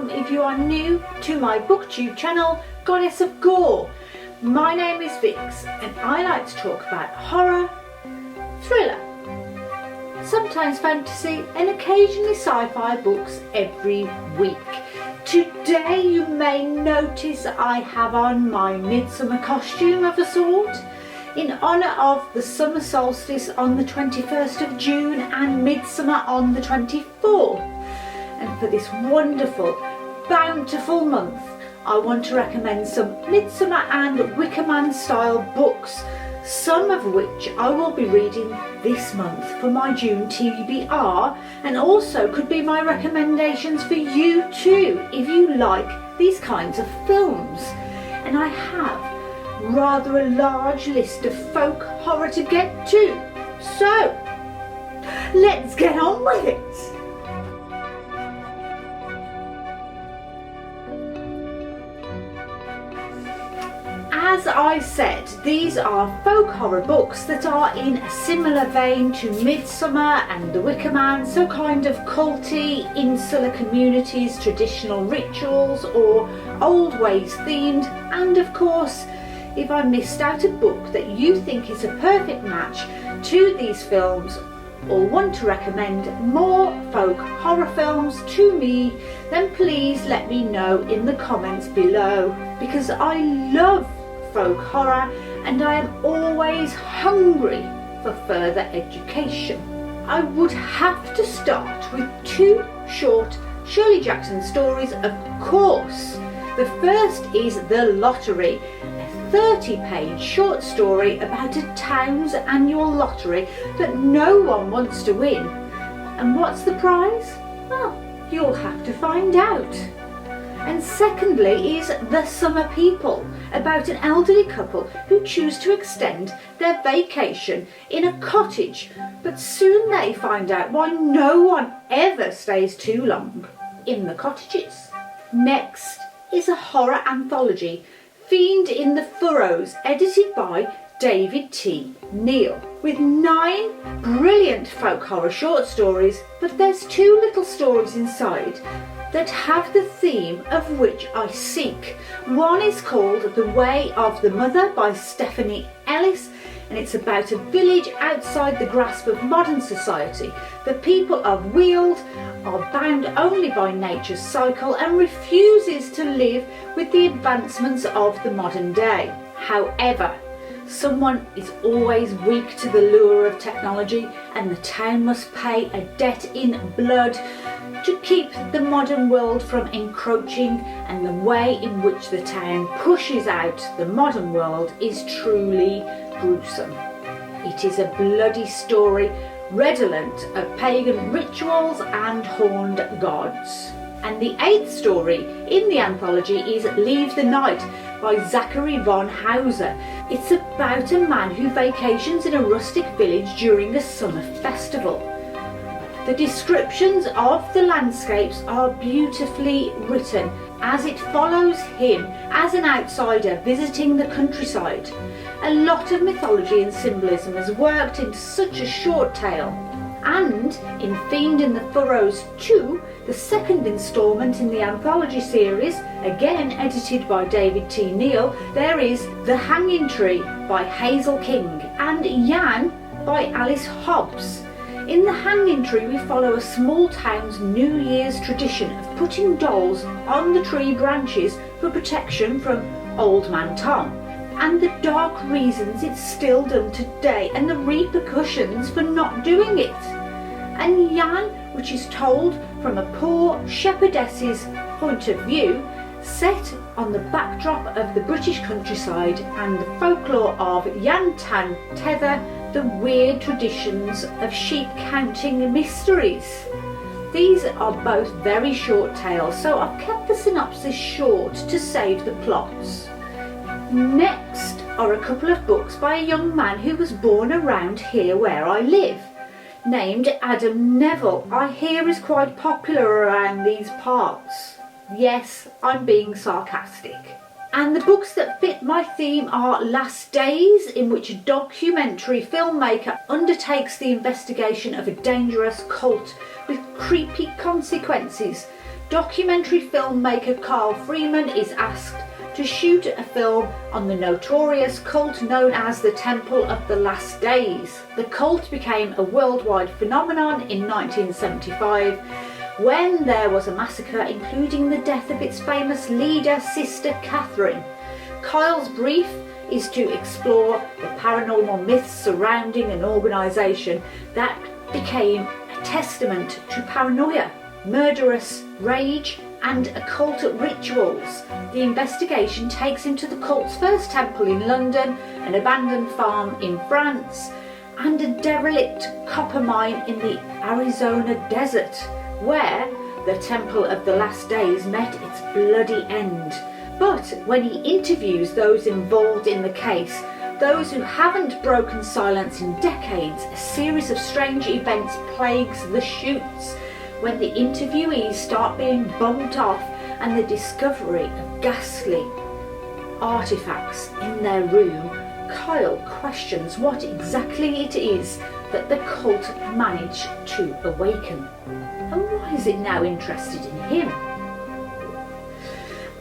welcome if you are new to my booktube channel, Goddess of Gore. My name is Vix and I like to talk about horror, thriller, sometimes fantasy and occasionally sci-fi books every week. Today you may notice I have on my midsummer costume of a sort, in honour of the summer solstice on the 21st of June and midsummer on the 24th. And for this wonderful, bountiful month, I want to recommend some Midsommar and Wicker Man style books, some of which I will be reading this month for my June TBR, and also could be my recommendations for you too if you like these kinds of films. And I have rather a large list of folk horror to get to, so let's get on with it. As I said, these are folk horror books that are in a similar vein to Midsommar and The Wicker Man, so kind of culty, insular communities, traditional rituals or old ways themed, and of course, if I missed out a book that you think is a perfect match to these films or want to recommend more folk horror films to me, then please let me know in the comments below, because I love folk horror and I am always hungry for further education. I would have to start with two short Shirley Jackson stories, of course. The first is The Lottery, a 30-page short story about a town's annual lottery that no one wants to win. And what's the prize? Well, you'll have to find out. And secondly is The Summer People, about an elderly couple who choose to extend their vacation in a cottage, but soon they find out why no one ever stays too long in the cottages. Next is a horror anthology, Fiend in the Furrows, edited by David T. Neil, with 9 brilliant folk horror short stories, but there's 2 little stories inside that have the theme of which I seek. One is called The Way of the Mother by Stephanie Ellis, and it's about a village outside the grasp of modern society. The people of Weald are bound only by nature's cycle and refuses to live with the advancements of the modern day. However, someone is always weak to the lure of technology, and the town must pay a debt in blood to keep the modern world from encroaching, and the way in which the town pushes out the modern world is truly gruesome. It is a bloody story redolent of pagan rituals and horned gods. And the 8th story in the anthology is Leave the Night by Zachary von Hauser. It's about a man who vacations in a rustic village during a summer festival. The descriptions of the landscapes are beautifully written, as it follows him as an outsider visiting the countryside. A lot of mythology and symbolism is worked into such a short tale. And in Fiend in the Furrows 2, the second instalment in the anthology series, again edited by David T. Neil, there is The Hanging Tree by Hazel King and Jan by Alice Hobbs. In The Hanging Tree we follow a small town's New Year's tradition of putting dolls on the tree branches for protection from Old Man Tom, and the dark reasons it's still done today and the repercussions for not doing it. And Jan, which is told from a poor shepherdess's point of view, set on the backdrop of the British countryside and the folklore of Yantan Tether, the weird traditions of sheep counting mysteries. These are both very short tales, so I've kept the synopsis short to save the plots. Next are a couple of books by a young man who was born around here where I live, named Adam Nevill. I hear is quite popular around these parts. Yes, I'm being sarcastic. And the books that fit my theme are Last Days, in which a documentary filmmaker undertakes the investigation of a dangerous cult with creepy consequences, Documentary filmmaker Carl Freeman is asked to shoot a film on the notorious cult known as the Temple of the Last Days. The cult became a worldwide phenomenon in 1975 when there was a massacre including the death of its famous leader, Sister Catherine. Kyle's brief is to explore the paranormal myths surrounding an organisation that became a testament to paranoia, murderous rage and occult rituals. The investigation takes him to the cult's first temple in London, an abandoned farm in France, and a derelict copper mine in the Arizona desert, where the Temple of the Last Days met its bloody end. But when he interviews those involved in the case, those who haven't broken silence in decades, a series of strange events plagues the shoots. When the interviewees start being bumped off and the discovery of ghastly artifacts in their room, Kyle questions what exactly it is that the cult managed to awaken. And why is it now interested in him?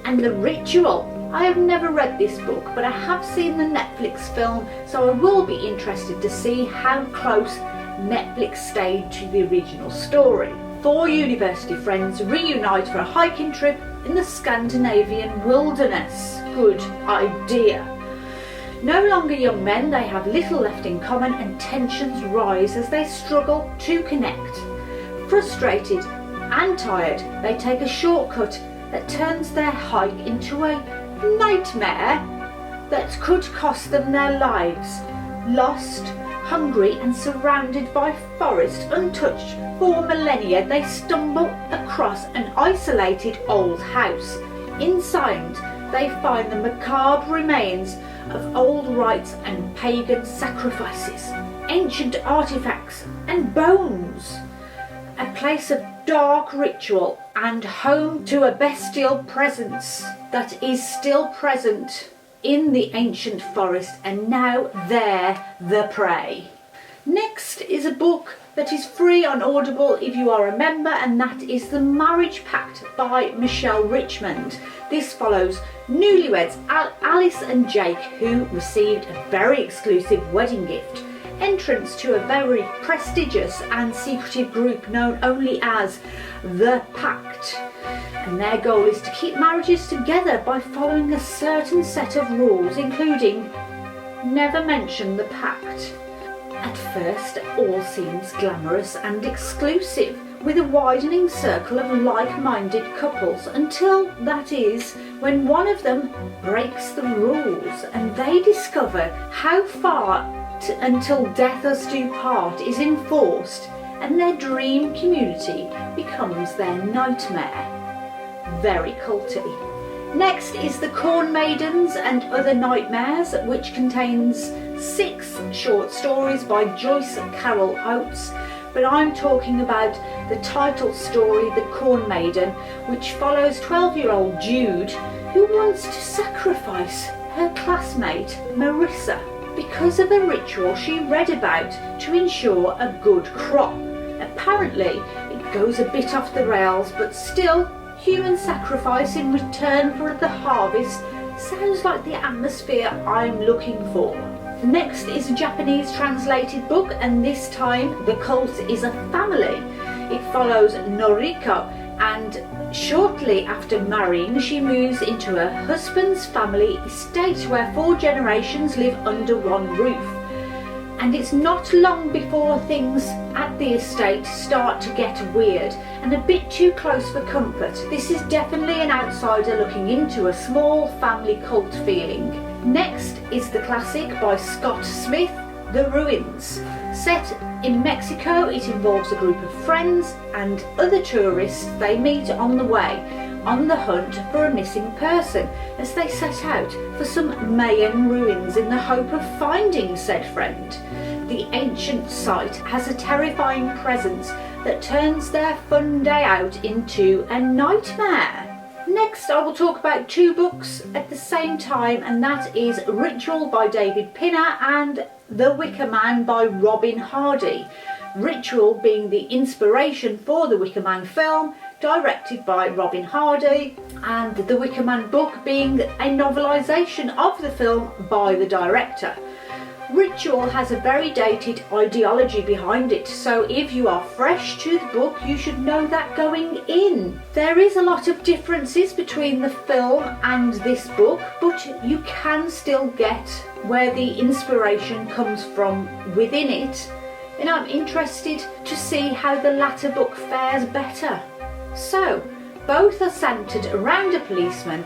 And The Ritual. I have never read this book, but I have seen the Netflix film, so I will be interested to see how close Netflix stayed to the original story. Four university friends reunite for a hiking trip in the Scandinavian wilderness. Good idea. No longer young men, they have little left in common and tensions rise as they struggle to connect. Frustrated and tired, they take a shortcut that turns their hike into a nightmare that could cost them their lives. Lost, hungry and surrounded by forest untouched for millennia, they stumble across an isolated old house. Inside, they find the macabre remains of old rites and pagan sacrifices, ancient artifacts and bones. A place of dark ritual and home to a bestial presence that is still present in the ancient forest, and now they're the prey. Next is a book that is free on Audible if you are a member, and that is The Marriage Pact by Michelle Richmond. This follows newlyweds Alice and Jake, who received a very exclusive wedding gift, entrance to a very prestigious and secretive group known only as The Pact. And their goal is to keep marriages together by following a certain set of rules, including never mention the pact. At first, all seems glamorous and exclusive, with a widening circle of like-minded couples, until that is when one of them breaks the rules and they discover how far until death us do part is enforced, and their dream community becomes their nightmare. Very culty. Next is The Corn Maidens and Other Nightmares, which contains 6 short stories by Joyce Carol Oates, but I'm talking about the title story, The Corn Maiden, which follows 12-year-old Jude, who wants to sacrifice her classmate Marissa because of a ritual she read about to ensure a good crop. Apparently, it goes a bit off the rails, but still, human sacrifice in return for the harvest sounds like the atmosphere I'm looking for. Next is a Japanese translated book, and this time the cult is a family. It follows Noriko, and shortly after marrying she moves into her husband's family estate where 4 generations live under one roof. And it's not long before things at the estate start to get weird and a bit too close for comfort. This is definitely an outsider looking into a small family cult feeling. Next is the classic by Scott Smith, The Ruins. Set in Mexico, it involves a group of friends and other tourists they meet on the way, on the hunt for a missing person, as they set out for some Mayan ruins in the hope of finding said friend. The ancient site has a terrifying presence that turns their fun day out into a nightmare. Next, I will talk about 2 books at the same time, and that is Ritual by David Pinner and The Wicker Man by Robin Hardy. Ritual being the inspiration for the Wicker Man film, directed by Robin Hardy, and the Wicker Man book being a novelisation of the film by the director. Ritual has a very dated ideology behind it, so if you are fresh to the book, you should know that going in. There is a lot of differences between the film and this book, but you can still get where the inspiration comes from within it, and I'm interested to see how the latter book fares better. So, both are centred around a policeman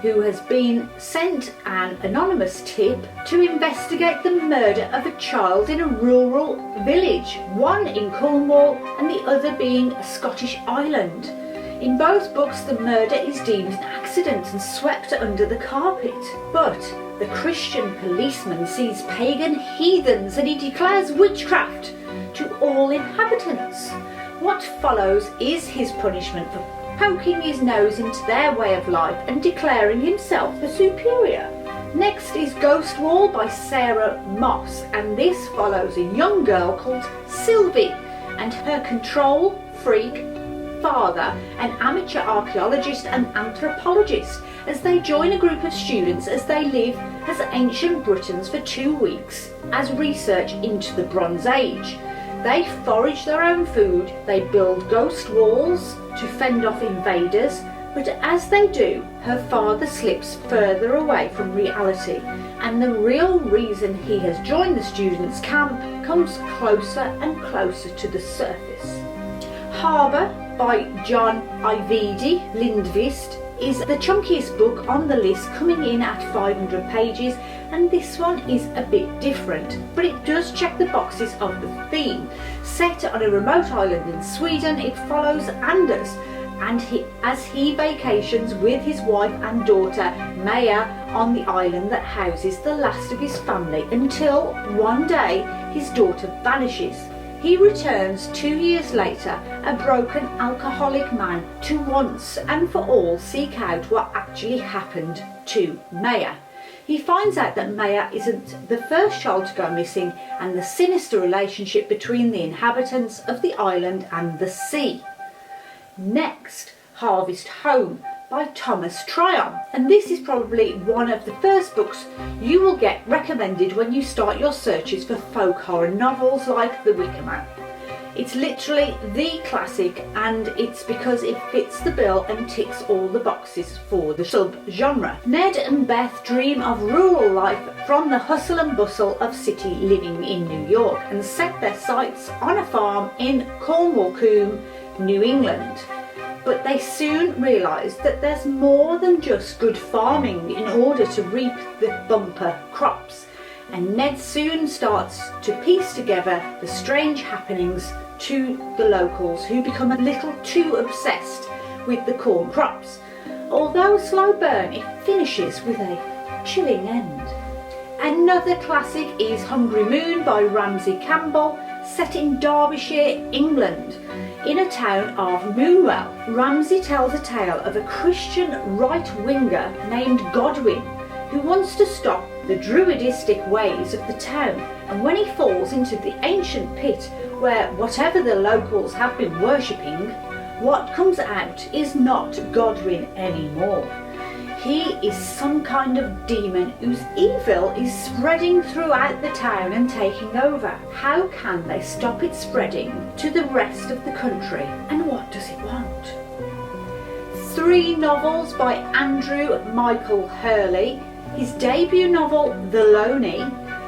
who has been sent an anonymous tip to investigate the murder of a child in a rural village, one in Cornwall and the other being a Scottish island. In both books, the murder is deemed an accident and swept under the carpet. But the Christian policeman sees pagan heathens and he declares witchcraft to all inhabitants. What follows is his punishment for poking his nose into their way of life and declaring himself the superior. Next is Ghost Wall by Sarah Moss, and this follows a young girl called Sylvie and her control freak father, an amateur archaeologist and anthropologist, as they join a group of students as they live as ancient Britons for 2 weeks as research into the Bronze Age. They forage their own food, they build ghost walls to fend off invaders, but as they do, her father slips further away from reality, and the real reason he has joined the students' camp comes closer and closer to the surface. Harbour by John Ajvide Lindqvist is the chunkiest book on the list, coming in at 500 pages, and this one is a bit different, but it does check the boxes of the theme. Set on a remote island in Sweden, it follows Anders and as he vacations with his wife and daughter Maya on the island that houses the last of his family, until one day his daughter vanishes. He returns 2 years later, a broken alcoholic man, to once and for all seek out what actually happened to Maya. He finds out that Maya isn't the first child to go missing, and the sinister relationship between the inhabitants of the island and the sea. Next, Harvest Home by Thomas Tryon, and this is probably one of the first books you will get recommended when you start your searches for folk horror novels like The Wicker Man. It's literally the classic, and it's because it fits the bill and ticks all the boxes for the sub-genre. Ned and Beth dream of rural life from the hustle and bustle of city living in New York and set their sights on a farm in Cornwall, New England. But they soon realise that there's more than just good farming in order to reap the bumper crops, and Ned soon starts to piece together the strange happenings to the locals, who become a little too obsessed with the corn crops. Although a slow burn, it finishes with a chilling end. Another classic is Hungry Moon by Ramsey Campbell, set in Derbyshire, England, in a town of Moonwell. Ramsey tells a tale of a Christian right-winger named Godwin who wants to stop the druidistic ways of the town, and when he falls into the ancient pit where whatever the locals have been worshipping, what comes out is not Godwin anymore. He is some kind of demon whose evil is spreading throughout the town and taking over. How can they stop it spreading to the rest of the country, and what does it want? 3 novels by Andrew Michael Hurley, his debut novel The Loney,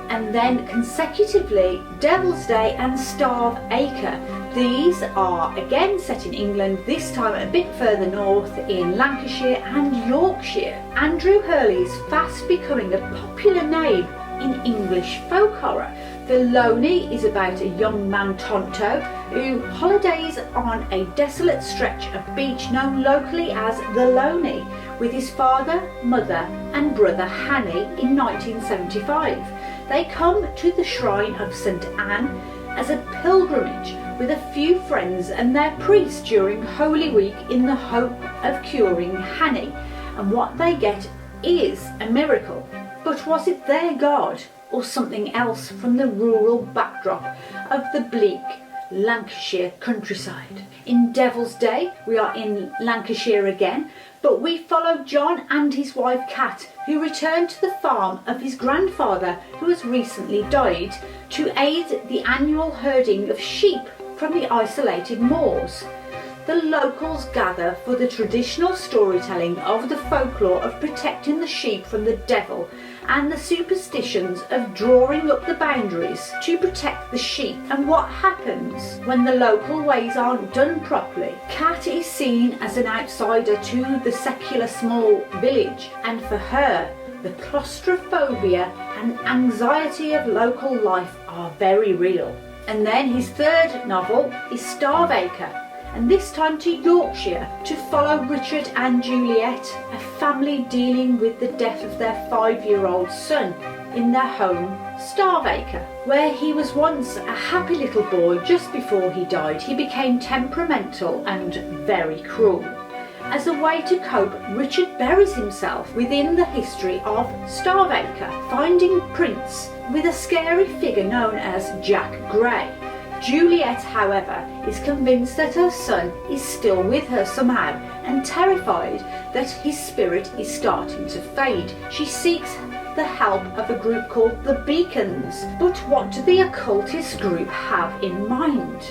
and then consecutively Devil's Day and Starve Acre. These are again set in England, this time a bit further north in Lancashire and Yorkshire. Andrew Hurley is fast becoming a popular name in English folk horror. The Loney is about a young man, Tonto, who holidays on a desolate stretch of beach known locally as the Loney with his father, mother and brother Hanny in 1975. They come to the shrine of St Anne as a pilgrimage with a few friends and their priest during Holy Week in the hope of curing Hanny, and what they get is a miracle. But was it their God or something else from the rural backdrop of the bleak Lancashire countryside. In Devil's Day, we are in Lancashire again, but we follow John and his wife Kat, who return to the farm of his grandfather, who has recently died, to aid the annual herding of sheep from the isolated moors. The locals gather for the traditional storytelling of the folklore of protecting the sheep from the devil and the superstitions of drawing up the boundaries to protect the sheep and what happens when the local ways aren't done properly. Kat is seen as an outsider to the secular small village, and for her, the claustrophobia and anxiety of local life are very real. And then his third novel is Starvacre, and this time to Yorkshire to follow Richard and Juliet, a family dealing with the death of their 5-year-old son in their home Starvacre. Where he was once a happy little boy, just before he died, he became temperamental and very cruel. As a way to cope, Richard buries himself within the history of Starvacre, finding prints with a scary figure known as Jack Gray. Juliet, however, is convinced that her son is still with her somehow, and terrified that his spirit is starting to fade. She seeks the help of a group called the Beacons. But what do the occultist group have in mind?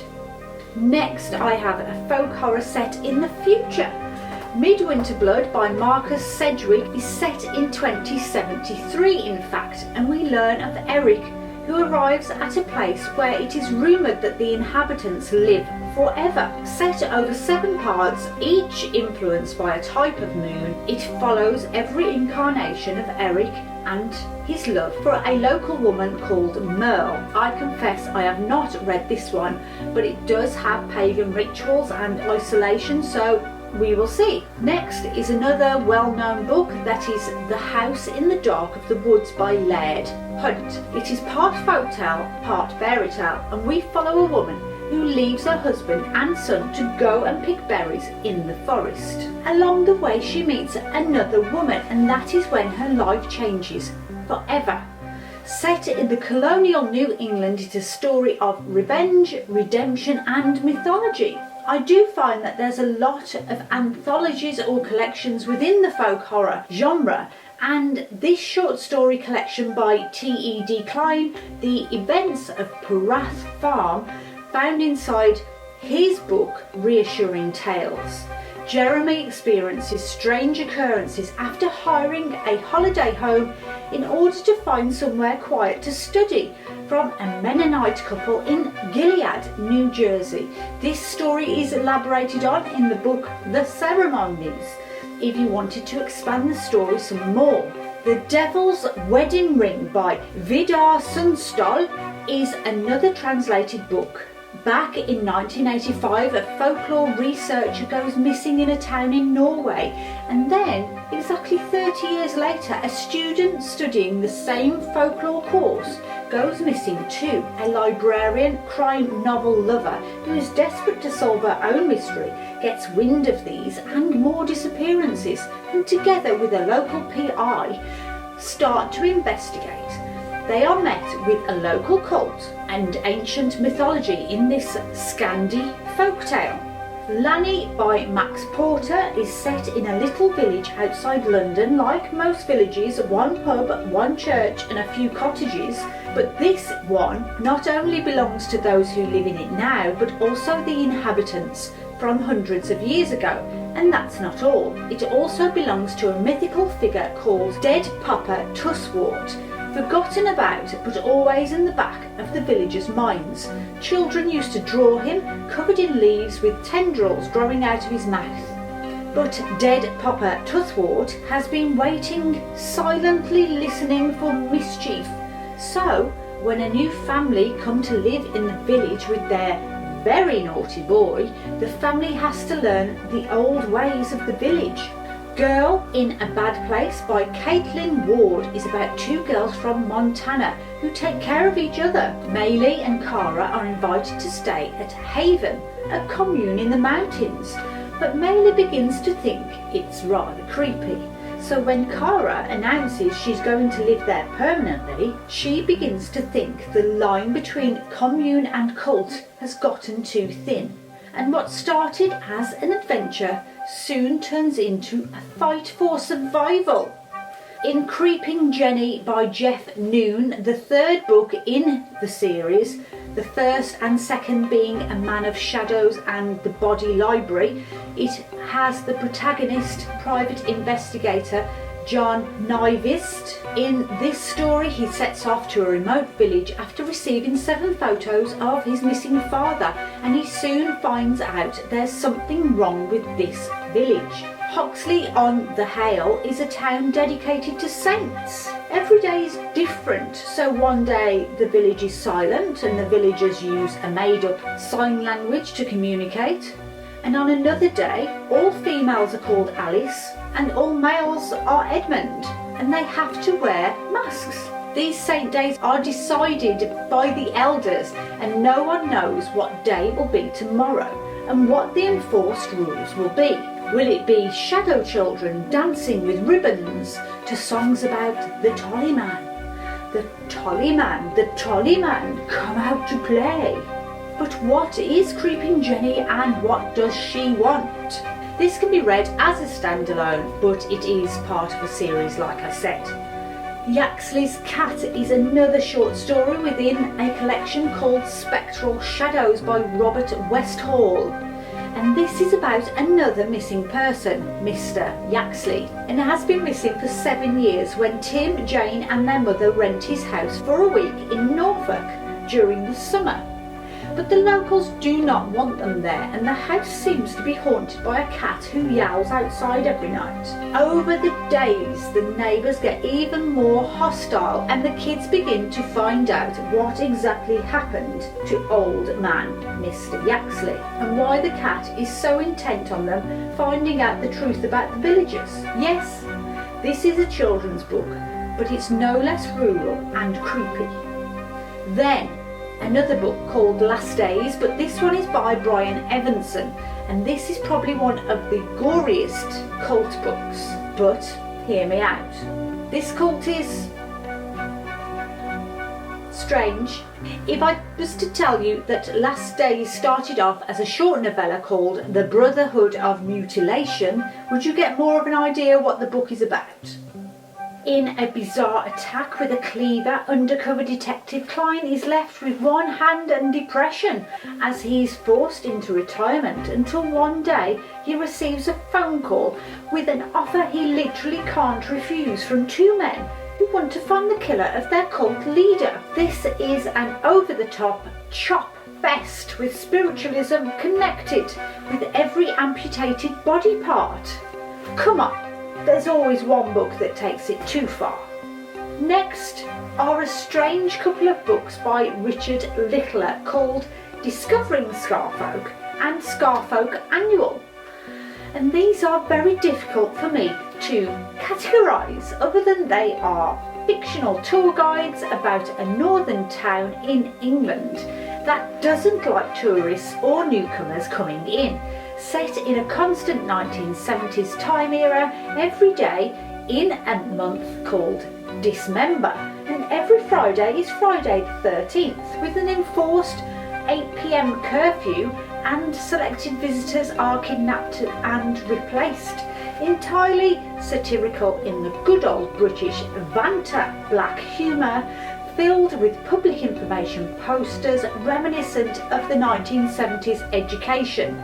Next, I have a folk horror set in the future. Midwinter Blood by Marcus Sedgwick is set in 2073, in fact, and we learn of Eric, who arrives at a place where it is rumoured that the inhabitants live forever. Set over 7 parts, each influenced by a type of moon, it follows every incarnation of Eric and his love for a local woman called Merle. I confess I have not read this one, but it does have pagan rituals and isolation, so we will see. Next is another well-known book, that is The House in the Dark of the Woods by Laird Hunt. It is part folktale, part fairy tale, and we follow a woman who leaves her husband and son to go and pick berries in the forest. Along the way she meets another woman, and that is when her life changes forever. Set in the colonial New England, it is a story of revenge, redemption and mythology. I do find that there's a lot of anthologies or collections within the folk horror genre, and this short story collection by T.E.D. Klein, The Events of Purath Farm, found inside his book Reassuring Tales. Jeremy experiences strange occurrences after hiring a holiday home in order to find somewhere quiet to study from a Mennonite couple in Gilead, New Jersey. This story is elaborated on in the book The Ceremonies, if you wanted to expand the story some more. The Devil's Wedding Ring by Vidar Sundstall is another translated book. Back in 1985, a folklore researcher goes missing in a town in Norway, and then, exactly 30 years later, a student studying the same folklore course goes missing too. A librarian, crime novel lover who is desperate to solve her own mystery gets wind of these and more disappearances, and together with a local PI, start to investigate. They are met with a local cult and ancient mythology in this Scandi folktale. Lanny by Max Porter is set in a little village outside London. Like most villages, one pub, one church and a few cottages, but this one not only belongs to those who live in it now, but also the inhabitants from hundreds of years ago. And that's not all. It also belongs to a mythical figure called Dead Papa Tusswort, forgotten about but always in the back of the villagers' minds. Children used to draw him covered in leaves with tendrils growing out of his mouth. But Dead Papa Tusswort has been waiting, silently listening for mischief. So when a new family come to live in the village with their very naughty boy, the family has to learn the old ways of the village. Girl in a Bad Place by Caitlin Ward is about 2 girls from Montana who take care of each other. Maylee and Cara are invited to stay at Haven, a commune in the mountains, but Maylee begins to think it's rather creepy. So when Cara announces she's going to live there permanently, she begins to think the line between commune and cult has gotten too thin. And what started as an adventure soon turns into a fight for survival. In Creeping Jenny by Jeff Noon, the third book in the series, the first and second being A Man of Shadows and The Body Library, it has the protagonist, private investigator John Lindqvist. In this story, he sets off to a remote village after receiving 7 photos of his missing father, and he soon finds out there's something wrong with this village. Hoxley on the Hale is a town dedicated to saints. Every day is different, so one day the village is silent and the villagers use a made-up sign language to communicate. And on another day, all females are called Alice and all males are Edmund, and they have to wear masks. These saint days are decided by the elders, and no one knows what day it will be tomorrow and what the enforced rules will be. Will it be shadow children dancing with ribbons to songs about the Tollyman? The Tollyman, the Tollyman, come out to play. But what is Creeping Jenny and what does she want? This can be read as a standalone, but it is part of a series like I said. Yaxley's Cat is another short story within a collection called Spectral Shadows by Robert Westall. And this is about another missing person, Mr. Yaxley, and has been missing for 7 years when Tim, Jane and their mother rent his house for a week in Norfolk during the summer. But the locals do not want them there, and the house seems to be haunted by a cat who yowls outside every night. Over the days, the neighbours get even more hostile and the kids begin to find out what exactly happened to old man Mr. Yaxley and why the cat is so intent on them finding out the truth about the villagers. Yes, this is a children's book, but it's no less rural and creepy. Then another book called Last Days, but this one is by Brian Evenson, and this is probably one of the goriest cult books. But hear me out. This cult is strange. If I was to tell you that Last Days started off as a short novella called The Brotherhood of Mutilation, would you get more of an idea what the book is about? In a bizarre attack with a cleaver, undercover detective Tryon is left with one hand and depression as he is forced into retirement until one day he receives a phone call with an offer he literally can't refuse from 2 men who want to find the killer of their cult leader. This is an over-the-top chop fest with spiritualism connected with every amputated body part. Come on. There's always one book that takes it too far. Next are a strange couple of books by Richard Littler called Discovering Scarfolk and Scarfolk Annual. And these are very difficult for me to categorise other than they are fictional tour guides about a northern town in England that doesn't like tourists or newcomers coming in. Set in a constant 1970s time era, every day in a month called Dismember, and every Friday is Friday the 13th with an enforced 8 p.m. curfew, and selected visitors are kidnapped and replaced. Entirely satirical in the good old British banter black humour, filled with public information posters reminiscent of the 1970s education.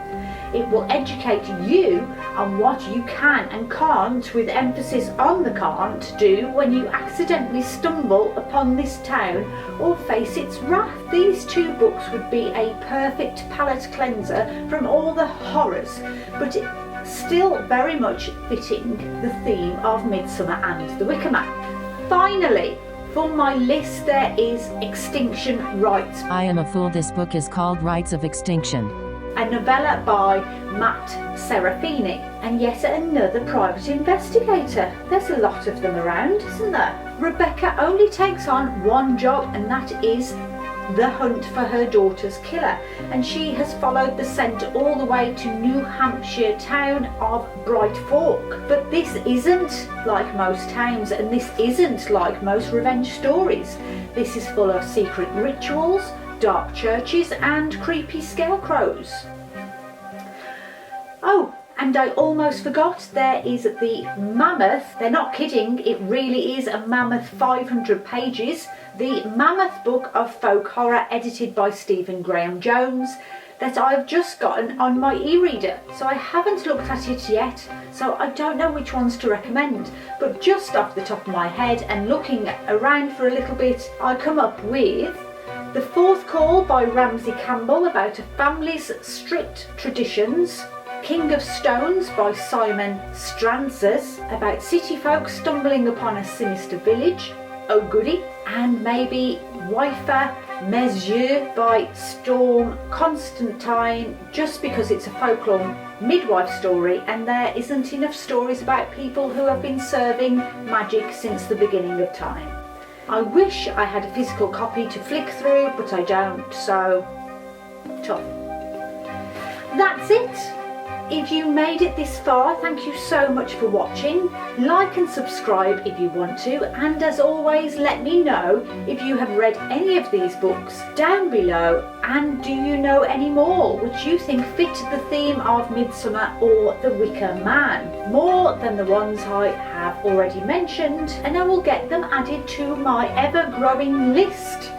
It will educate you on what you can and can't, with emphasis on the can't do when you accidentally stumble upon this town or face its wrath. These 2 books would be a perfect palate cleanser from all the horrors, but still very much fitting the theme of Midsommar and the Wicker Man. Finally, for my list there is Extinction Rites. I am a fool. This book is called Rites of Extinction, a novella by Matt Serafini, and yet another private investigator. There's a lot of them around, isn't there? Rebecca only takes on one job, and that is the hunt for her daughter's killer, and she has followed the scent all the way to New Hampshire town of Bright Fork. But this isn't like most towns, and this isn't like most revenge stories. This is full of secret rituals, dark churches and creepy scarecrows. Oh, and I almost forgot, there is the mammoth, they're not kidding, it really is a mammoth 500 pages, the Mammoth Book of Folk Horror edited by Stephen Graham Jones that I've just gotten on my e-reader. So I haven't looked at it yet, so I don't know which ones to recommend, but just off the top of my head and looking around for a little bit, I come up with The Fourth Call by Ramsey Campbell about a family's strict traditions, King of Stones by Simon Stranzas about city folk stumbling upon a sinister village, oh goody, and maybe Wifer Messieurs by Storm Constantine, just because it's a folklore midwife story and there isn't enough stories about people who have been serving magic since the beginning of time. I wish I had a physical copy to flick through, but I don't, so tough. That's it. If you made it this far, thank you so much for watching. Like and subscribe if you want to, and as always, let me know if you have read any of these books down below, and do you know any more which you think fit the theme of Midsommar or the Wicker Man, more than the ones I have already mentioned, and I will get them added to my ever-growing list.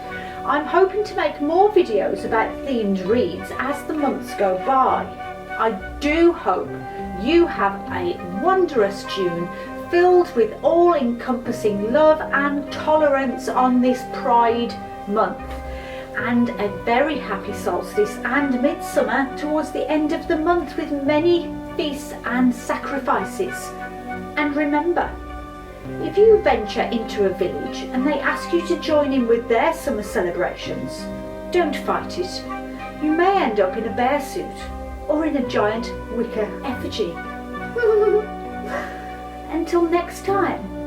I'm hoping to make more videos about themed reads as the months go by. I do hope you have a wondrous June filled with all-encompassing love and tolerance on this Pride month, and a very happy solstice and midsummer towards the end of the month with many feasts and sacrifices. And remember, if you venture into a village and they ask you to join in with their summer celebrations, don't fight it. You may end up in a bear suit or in a giant wicker effigy. Until next time.